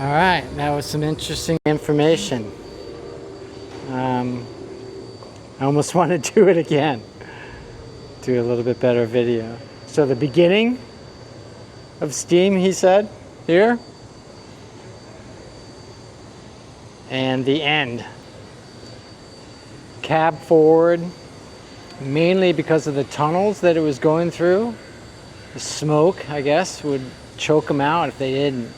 All right, that was some interesting information. I almost want to do it again. Do a little bit better video. So the beginning of steam, he said, here. And the end. Cab forward, mainly because of the tunnels that it was going through. The smoke, I guess, would choke them out if they didn't.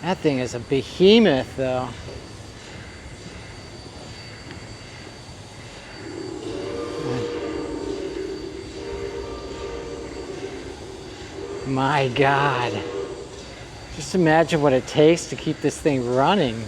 That thing is a behemoth, though. My God. Just imagine what it takes to keep this thing running.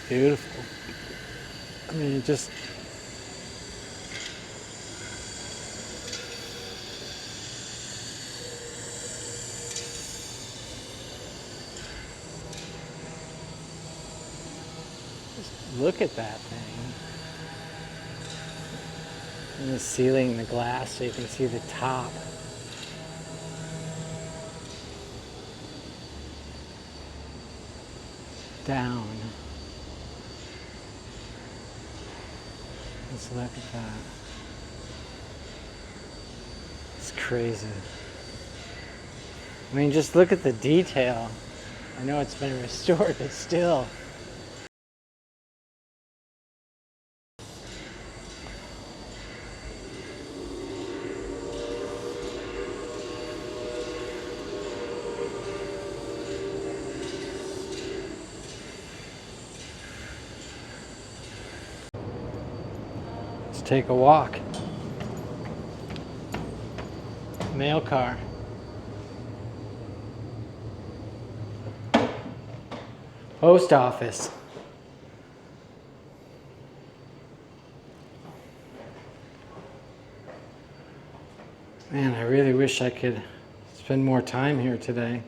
Beautiful. I mean, just look at that thing. And the ceiling, the glass, so you can see the top. Down. Let's look at that. It's crazy. I mean, just look at the detail. I know it's been restored, but still. Take a walk. Mail car. Post office. Man, I really wish I could spend more time here today.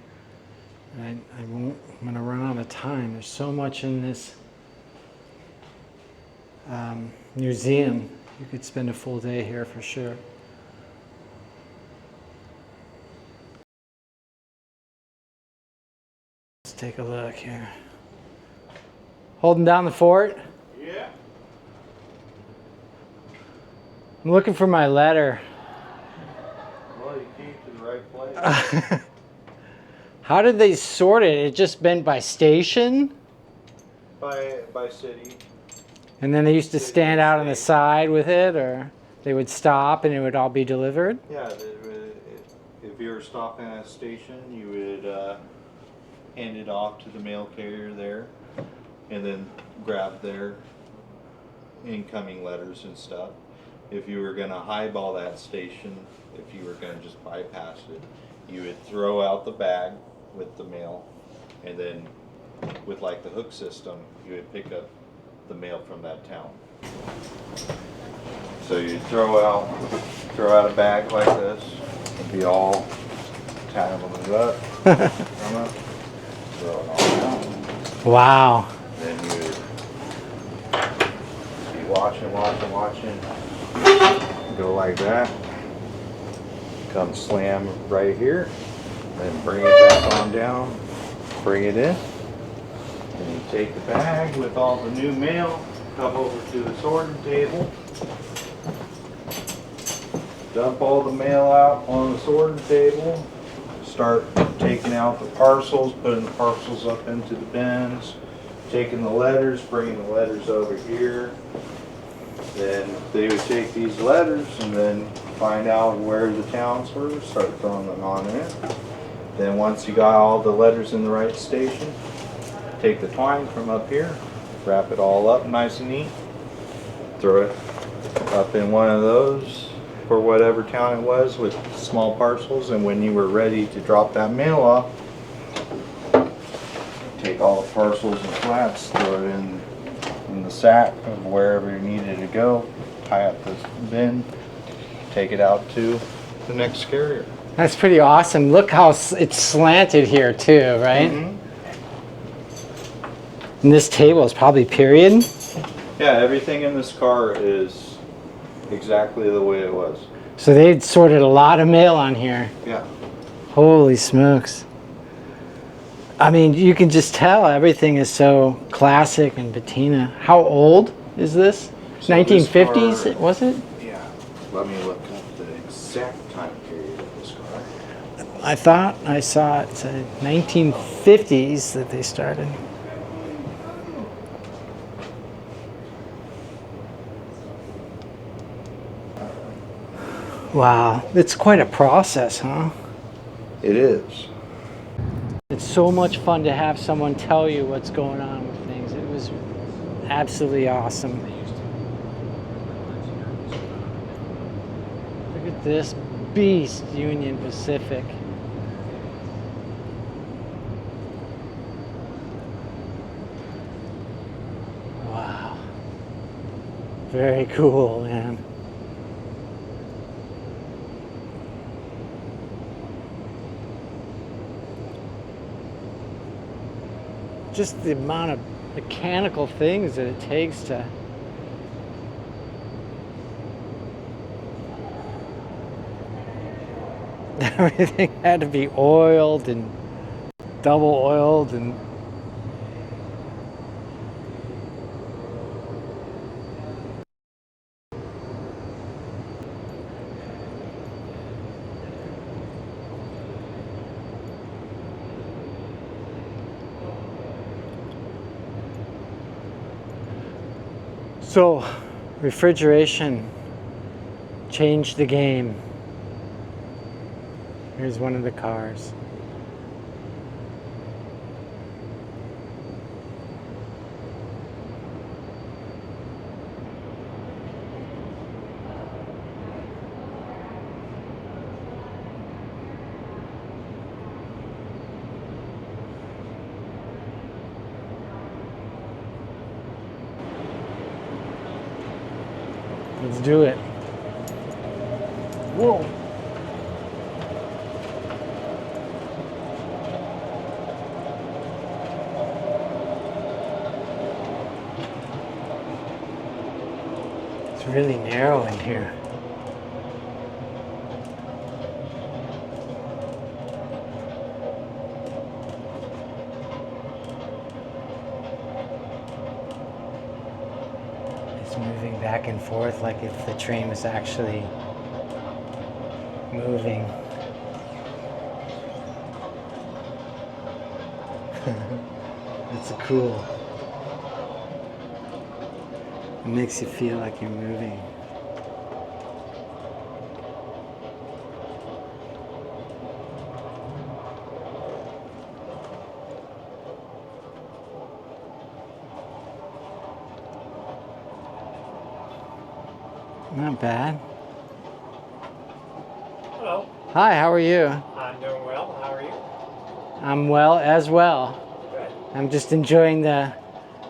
I'm gonna run out of time. There's so much in this museum. You could spend a full day here for sure. Let's take a look here. Holding down the fort? Yeah. I'm looking for my letter. Well, you came to the right place. How did they sort it? It just been by station? By city. And then they used to stand out on the side with it, or they would stop and it would all be delivered? Yeah, if you were stopping at a station, you would hand it off to the mail carrier there, and then grab their incoming letters and stuff. If you were going to highball that station, if you were going to just bypass it, you would throw out the bag with the mail, and then with like the hook system, you would pick up the mail from that town. So you throw out a bag like this, it'd be all tangled up, throw it all out. Wow. Then you would be watching, go like that, come slam right here, then bring it back on down, bring it in. And you take the bag with all the new mail, come over to the sorting table, dump all the mail out on the sorting table, start taking out the parcels, putting the parcels up into the bins, taking the letters, bringing the letters over here. Then they would take these letters and then find out where the towns were, start throwing them on in. Then once you got all the letters in the right station, take the twine from up here, wrap it all up nice and neat, throw it up in one of those for whatever town it was with small parcels, and when you were ready to drop that mail off, take all the parcels and flats, throw it in the sack of wherever you needed to go, tie up this bin, take it out to the next carrier. That's pretty awesome. Look how it's slanted here too, right? And this table is probably period. Yeah, everything in this car is exactly the way it was. So they sorted a lot of mail on here. Yeah. Holy smokes. I mean, you can just tell everything is so classic and patina. How old is this? So 1950s, this car, was it? Yeah. Let me look up the exact time period of this car. I thought I saw it said 1950s that they started. Wow, it's quite a process, huh? It is. It's so much fun to have someone tell you what's going on with things. It was absolutely awesome. Look at this beast, Union Pacific. Wow. Very cool, man. Just the amount of mechanical things that it takes to everything had to be oiled and double oiled and so refrigeration changed the game. Here's one of the cars. Let's do it. Whoa. It's really narrow in here. It's moving back and forth like if the train was actually moving. That's cool. It makes you feel like you're moving. Not bad. Hello. Hi, how are you? I'm doing well. How are you? I'm well as well. Good. I'm just enjoying the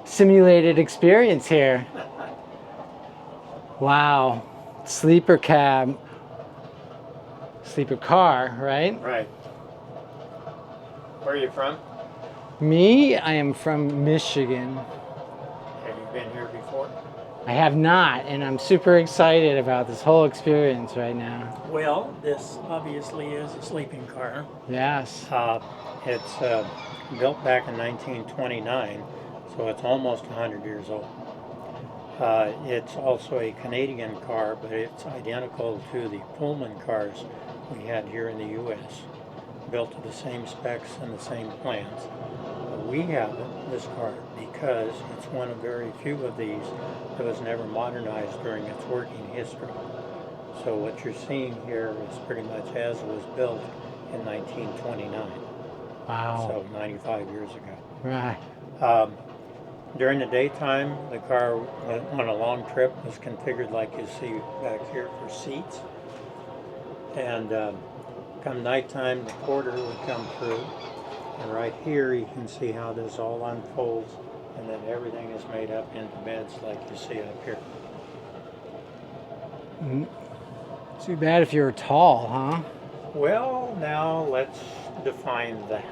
simulated experience here. Wow. Sleeper cab. Sleeper car, right? Right. Where are you from? Me, I am from Michigan. Have you been here before? I have not, and I'm super excited about this whole experience right now. Well, this obviously is a sleeping car. Yes. It's built back in 1929, so it's almost 100 years old. It's also a Canadian car, but it's identical to the Pullman cars we had here in the U.S., built to the same specs and the same plans. We have this car because it's one of very few of these that was never modernized during its working history. So what you're seeing here is pretty much as it was built in 1929. Wow. So 95 years ago. Right. During the daytime, the car on a long trip was configured like you see back here for seats. And come nighttime, the porter would come through. And right here you can see how this all unfolds and then everything is made up into beds like you see up here. Too bad if you were tall, huh? Well, now let's define that.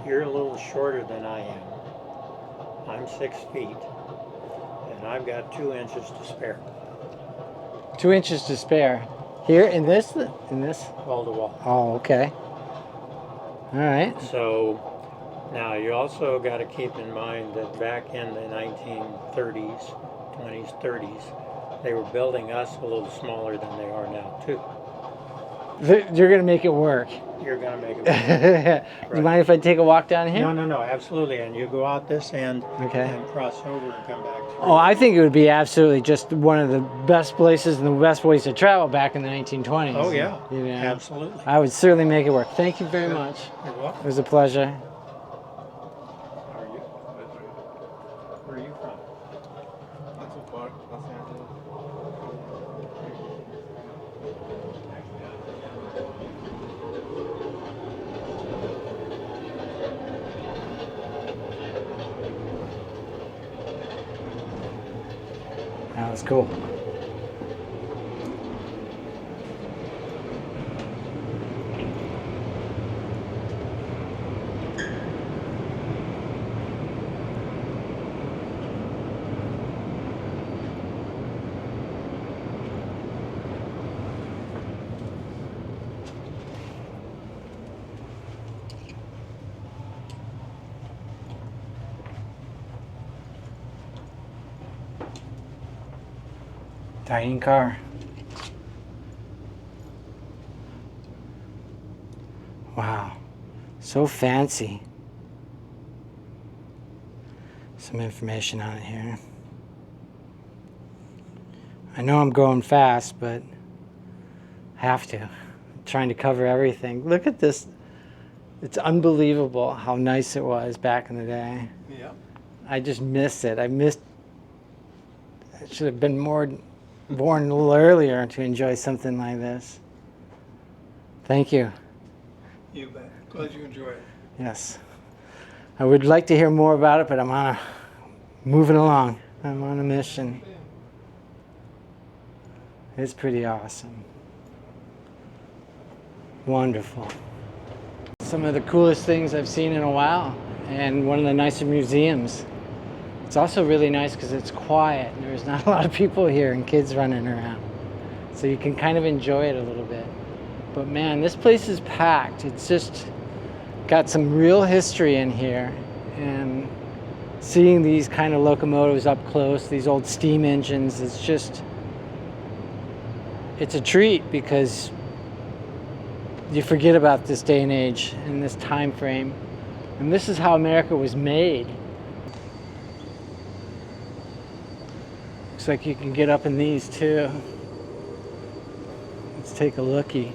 You're a little shorter than I am. I'm 6 feet, and I've got 2 inches to spare. 2 inches to spare. Here in this? Wall to wall. Oh, okay. All right. So now you also got to keep in mind that back in the 1930s, 20s, 30s, they were building us a little smaller than they are now too. You're going to make it work. You're going to make it Do work. you mind if I take a walk down here? No, absolutely. And you go out this end Okay. and cross over and come back through. Oh, I think it would be absolutely just one of the best places and the best ways to travel back in the 1920s. Oh, yeah. You know? Absolutely. I would certainly make it work. Thank you very much. You're welcome. It was a pleasure. How are you? Where are you from? Not too far. Los Angeles. That was cool. Dining car. Wow, so fancy. Some information on it here. I know I'm going fast, but I have to. I'm trying to cover everything. Look at this. It's unbelievable how nice it was back in the day. Yeah. I just missed it. I should have been born a little earlier to enjoy something like this. Thank you. You bet. Glad you enjoy it. Yes. I would like to hear more about it, but I'm moving along. I'm on a mission. It's pretty awesome. Wonderful. Some of the coolest things I've seen in a while, and one of the nicer museums. It's also really nice because it's quiet and there's not a lot of people here and kids running around. So you can kind of enjoy it a little bit. But man, this place is packed. It's just got some real history in here. And seeing these kind of locomotives up close, these old steam engines, it's a treat because you forget about this day and age and this time frame. And this is how America was made. Looks like you can get up in these too. Let's take a lookie.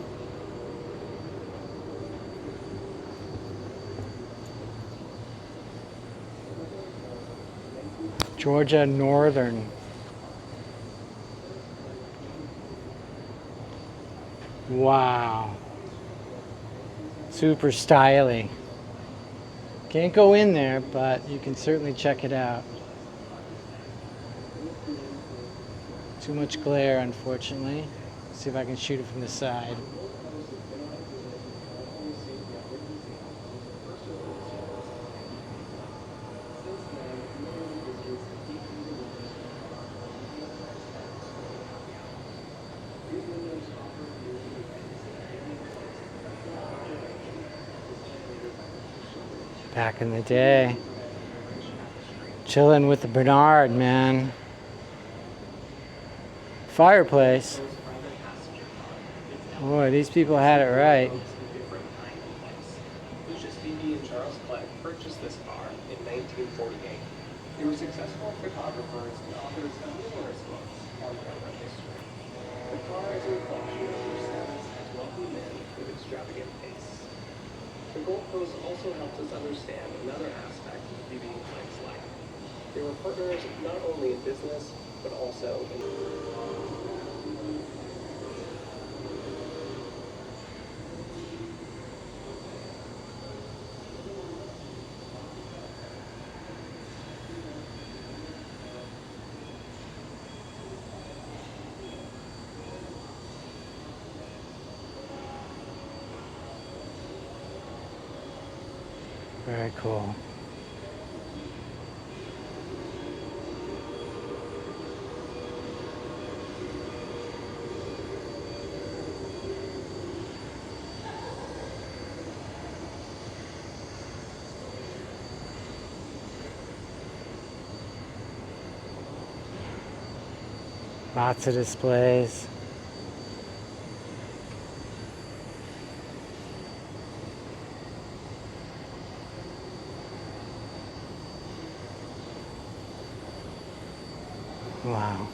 Georgia Northern. Wow. Super stylish. Can't go in there, but you can certainly check it out. Too much glare, unfortunately. Let's see if I can shoot it from the side. Back in the day. Chilling with the Bernard, man. Fireplace. Boy, these people had it right. Lucius Phoebe and Charles Clegg purchased this car in 1948. They were successful photographers and authors of numerous books on railroad history. The car is a reflection of their status as wealthy men with extravagant tastes. The goalpost also helps us understand another aspect of Phoebe and Clegg's life. They were partners not only in business, but also in Very cool. Lots of displays. Wow.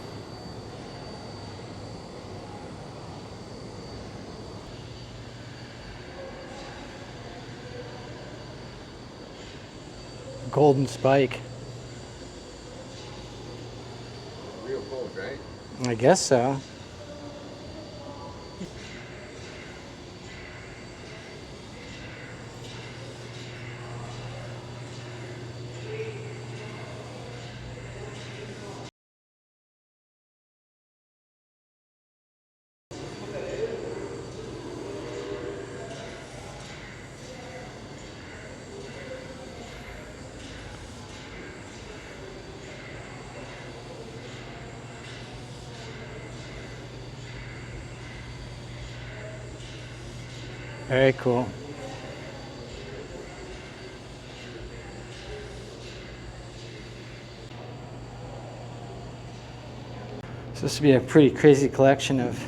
Golden spike. Real gold, right? I guess so. Very cool. So this would be a pretty crazy collection of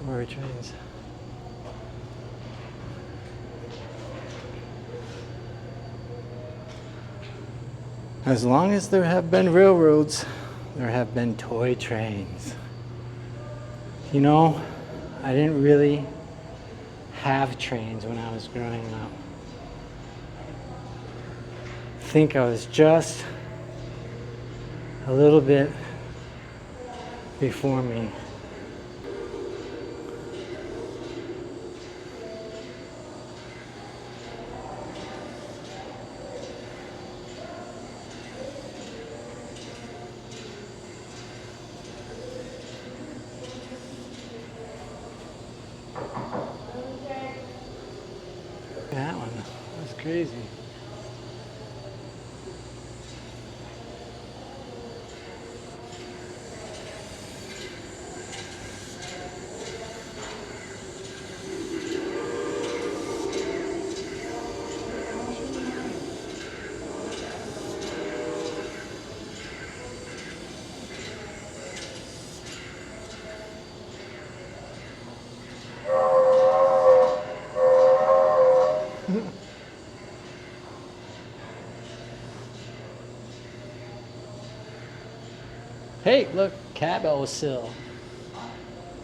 toy trains. As long as there have been railroads, there have been toy trains. You know, I didn't really have trains when I was growing up. I think I was just a little bit before me. That one was crazy. Hey, look, cattle sill.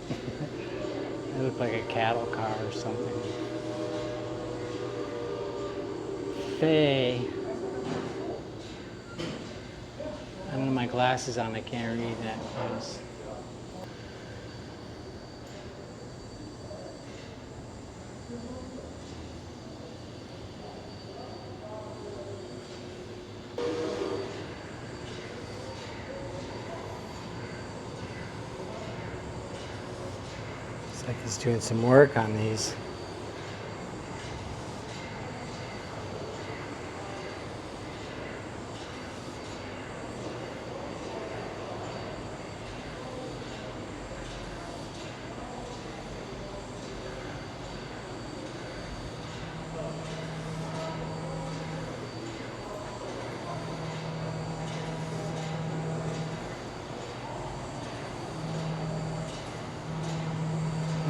It looked like a cattle car or something. Faye. I don't have my glasses on, I can't read that close. Looks like he's doing some work on these.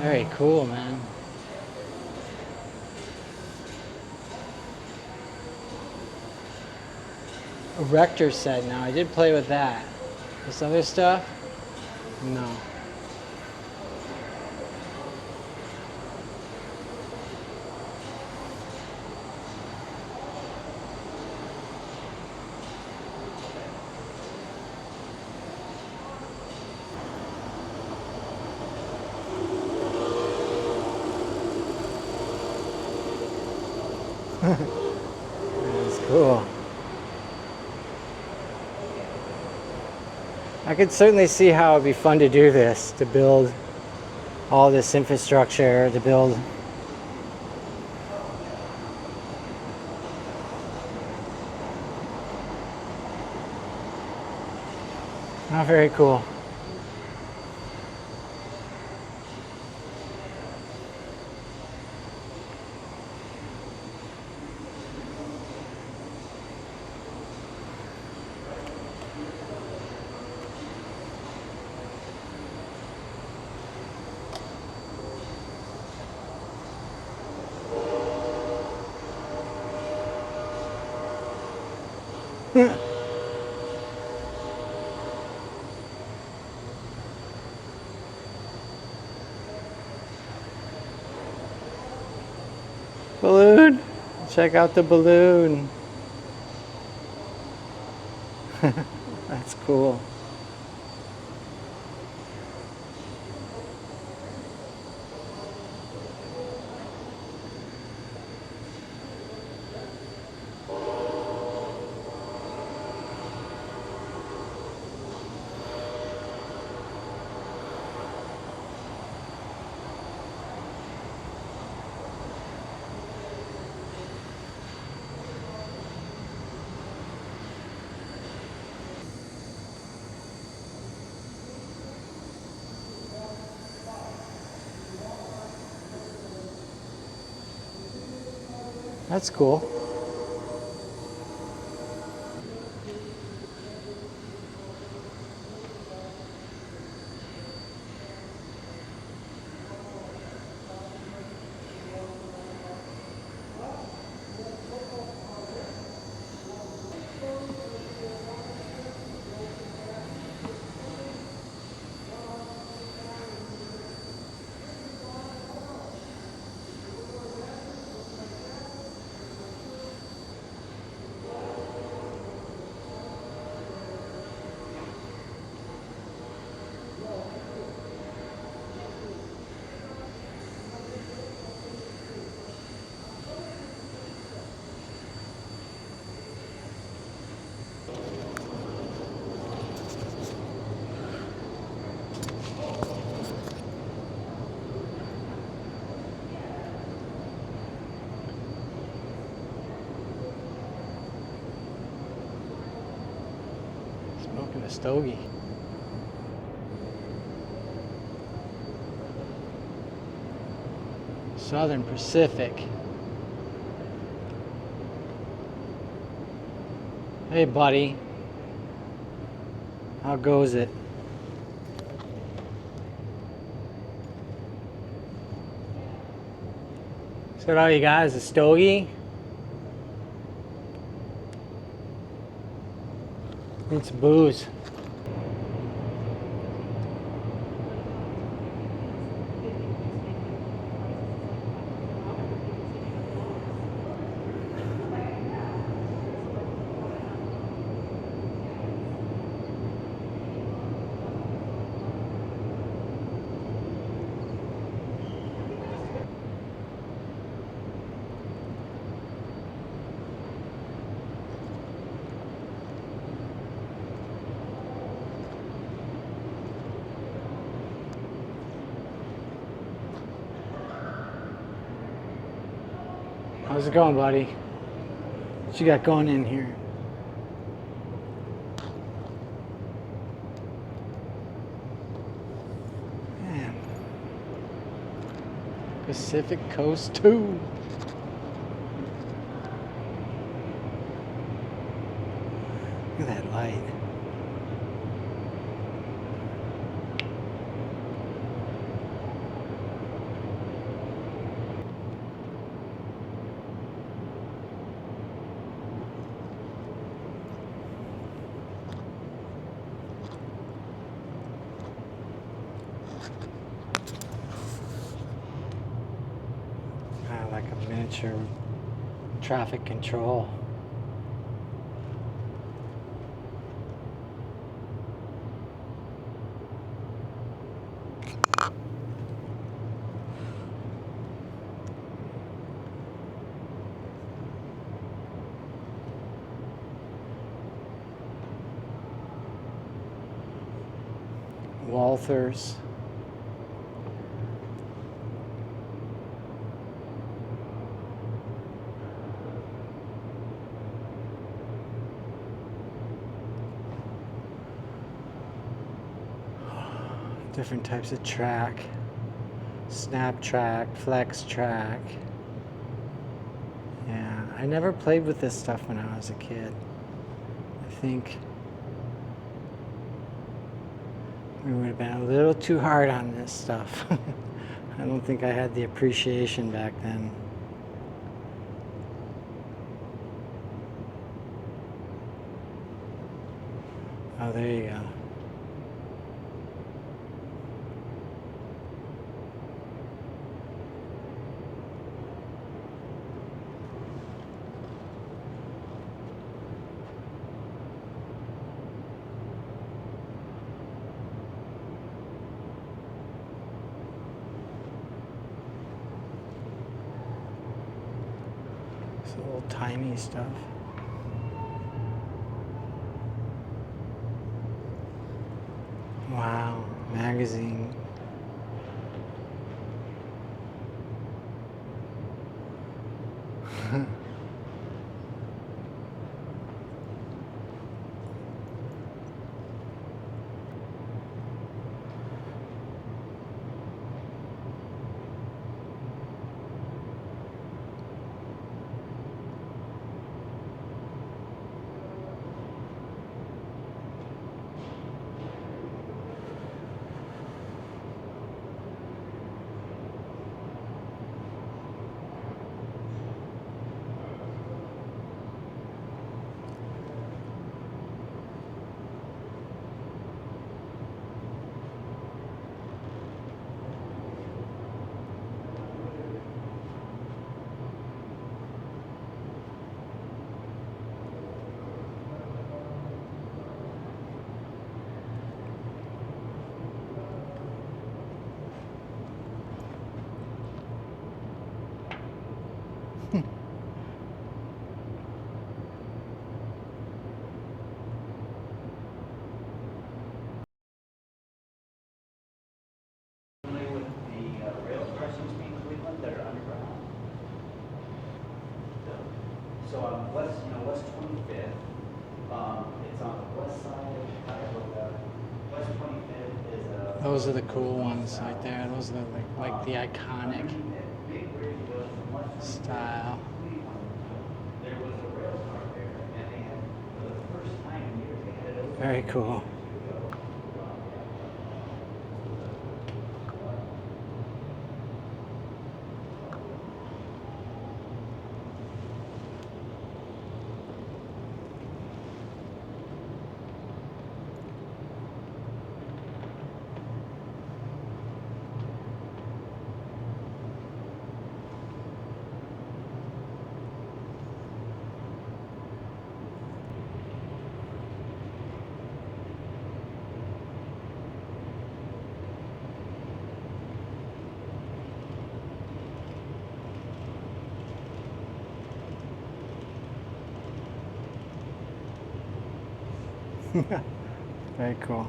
Very cool, man. A Rector set. Now, I did play with that. This other stuff? No. That's cool. I could certainly see how it'd be fun to do this, to build all this infrastructure, to build Oh, very cool. Balloon. Check out the balloon. That's cool. That's cool. Smoking a stogie. Southern Pacific. Hey, buddy. How goes it? Is that all you got is a stogie? Need some booze. How's it going, buddy? What you got going in here? Man. Pacific Coast 2. Look at that light. Like a miniature traffic control. Walthers. Different types of track. Snap track, flex track. Yeah, I never played with this stuff when I was a kid. I think we would have been a little too hard on this stuff. I don't think I had the appreciation back then. Oh, there you go. It's old timey stuff. Wow, magazine. So on west 25th, it's on the west side of Cuyahoga. West 25th is a. Those are the cool ones right there. Those are like the iconic style. There was a rail car there, and they had, for the first time in years, they had it open. Very cool. Very cool.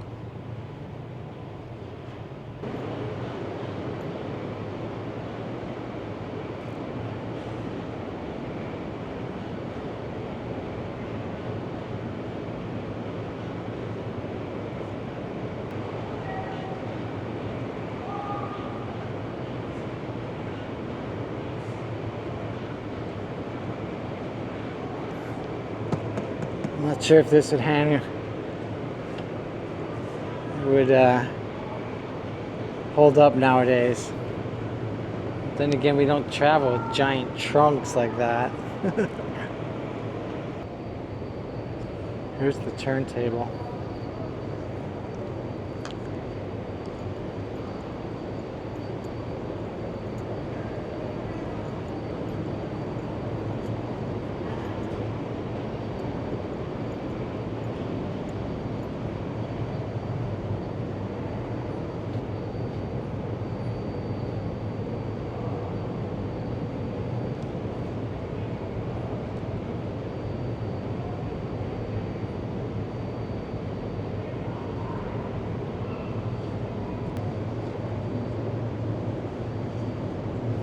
I'm not sure if this would hold up nowadays. Then again, we don't travel with giant trunks like that. Here's the turntable.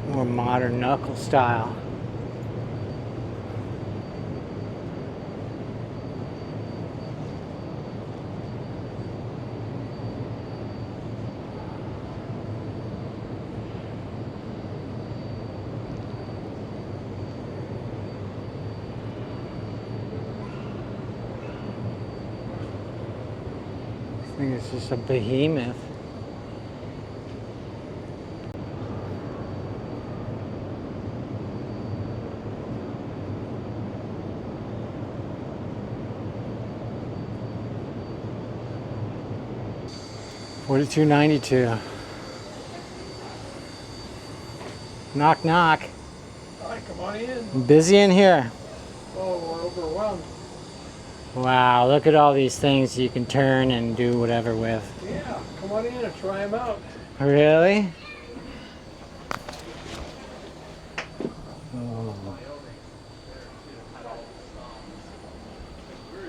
More modern knuckle style. think it's just a behemoth. $42.92. Knock knock. Hi, come on in. Busy in here. Oh, we're overwhelmed. Wow, look at all these things you can turn and do whatever with. Yeah, come on in and try them out. Really? Oh.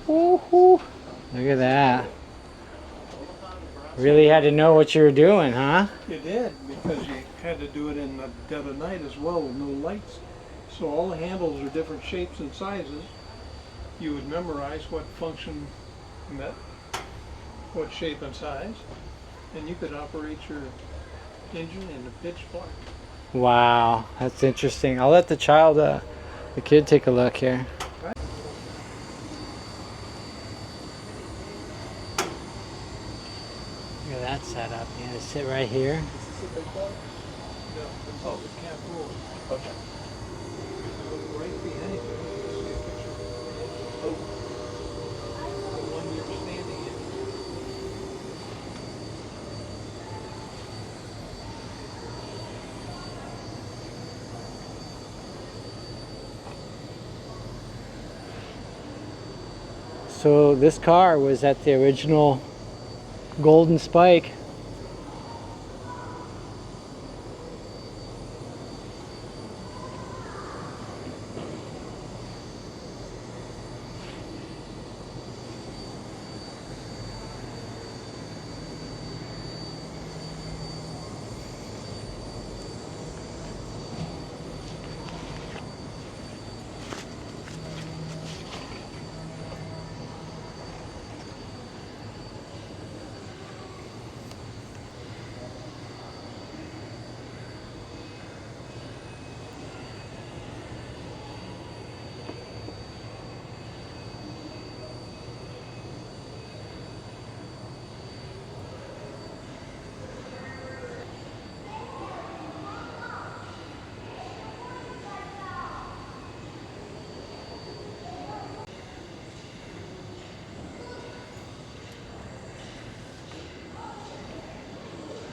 Woohoo. Look at that. Really had to know what you were doing, huh? You did, because you had to do it in the dead of night as well with no lights. So all the handles are different shapes and sizes. You would memorize what function met what shape and size, and you could operate your engine in the pitch black. Wow, that's interesting. I'll let the kid take a look here. Look at that setup. You gotta sit right here. Is this a big one? No, it's all the cap roll. Okay. Look right behind you. You see a picture. Oh. The one you're standing in. So this car was at the original Golden Spike.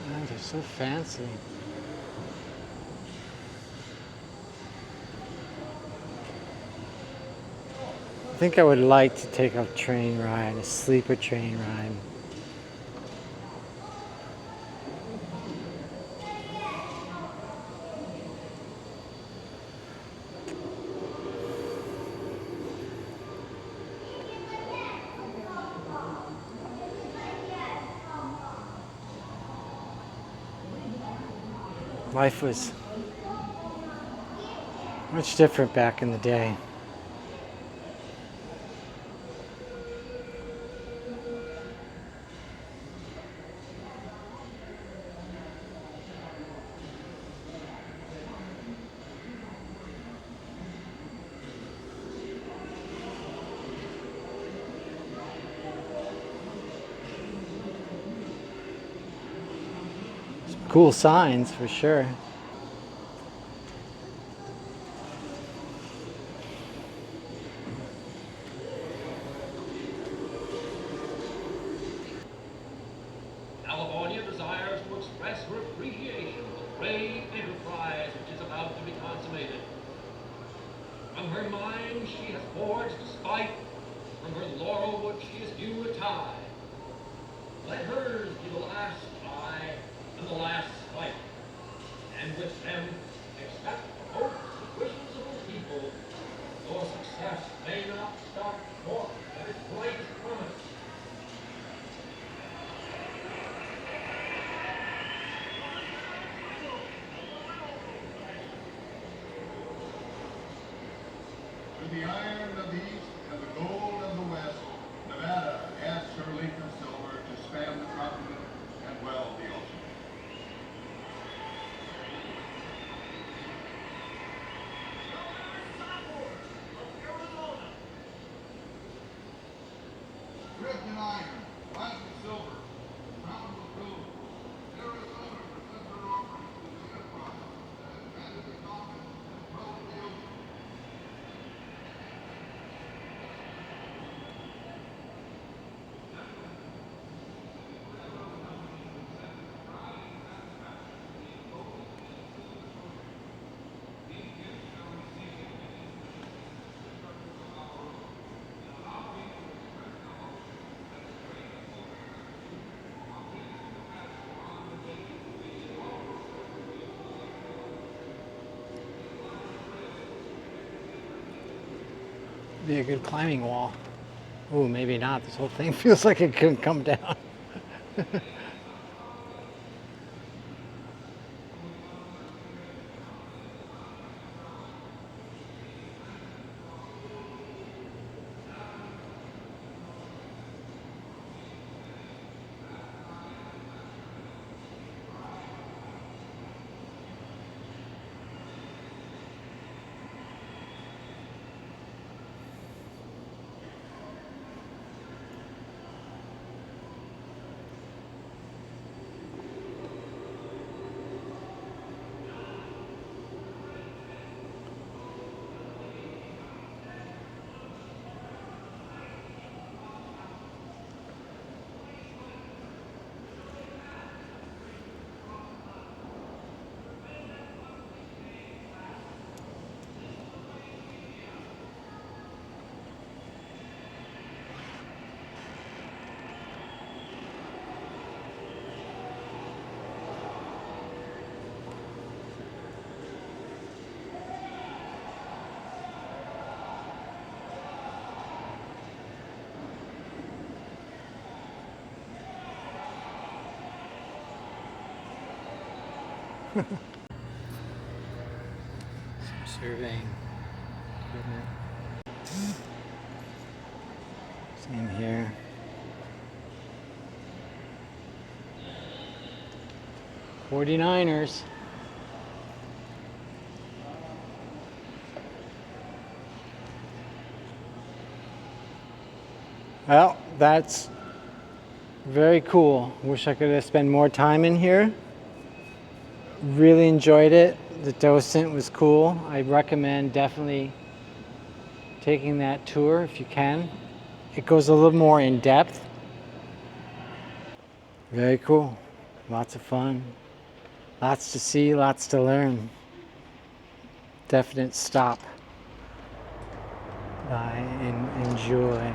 Oh, they're so fancy. I think I would like to take a train ride, a sleeper train ride. Life was much different back in the day. Cool signs for sure. California desires to express her appreciation for the great enterprise which is about to be consummated. From her mind she has forged a spike, from her laurelwood she has hewn a tie. Let hers be the last tie and the last spike, and with them accept the hopes and wishes of the people, though success may not start forth at its bright promise. To the iron of the east and the gold of the west, Nevada adds her Lincoln silver to span the continent and well the ocean. Drift and iron, black and silver, Be a good climbing wall. Ooh, maybe not. This whole thing feels like it couldn't come down. Some surveying equipment. Same here. '49ers. Well, that's very cool. Wish I could have spent more time in here. Really enjoyed it. The docent was cool. I recommend definitely taking that tour if you can. It goes a little more in depth. Very cool. Lots of fun. Lots to see, lots to learn. Definite stop by and enjoy.